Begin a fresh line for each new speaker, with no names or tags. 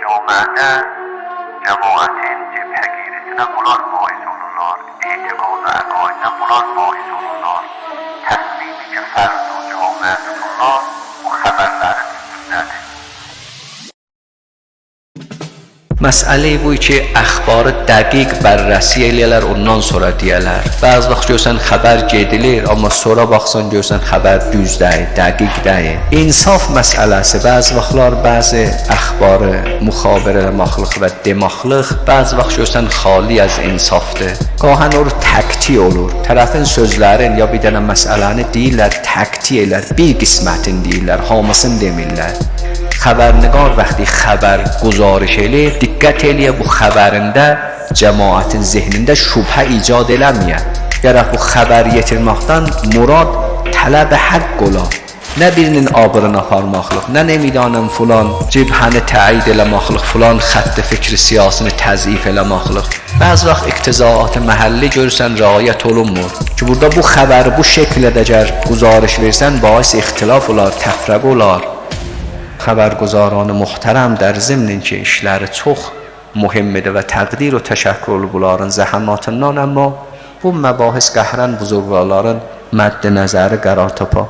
Cuma'da cemaatin cephegirisine bular bahis olurlar, itiqad ve akaidine bular bahis olurlar, təslimi ki fərz o cuma tuturlar, bu xəbərlərin üstündədir.
مسئله بوی که اخبار دقیق بررسی eləyələr, ondan sonra deyələr. Bəzi vaxt görsən xəbər gedilir, amma sonra baxsan görsən xəbər düz deyil, dəqiq deyil. İnsaf məsələsi bəzi vaxtlar bəzi əxbarı müxabirə eləmaqlıq və demaqlıq bəzi vaxt görsən xali az insafdır. Qahən olur təkti olur. Tərəfin sözlərin ya bir dənə məsələni deyirlər, təkti elər, bir qismətini deyirlər, hamısını demirlər. Xəbərnigar vəqti xəbər guzarış eləyir, diqqət eləyə bu xəbərində cəmaətin zehnində şübhə icad eləməyə. Gərək bu xəbər yetirməkdən murad tələb haqq ola. Nə birinin abırını aparmaqlıq, nə nemidanım filan cibhəni təyid eləmaqlıq, filan xətt fikri siyasını təzif eləmaqlıq. Bəzi vaxt iqtizaatı məhəlli görürsən rəayət olunmur. Ki burada bu xəbəri bu şəkildə əgər guzarış versən, bais ixtilaf olar, təfrəq olar. Xəbərguzarان muhterem در ضمن که işləri çox mühimdir və təqdir و təşəkkür bunların zəhəmatından, amma bu məbahis qəhrən buzurgvarların mədd nəzəri qərar tapar.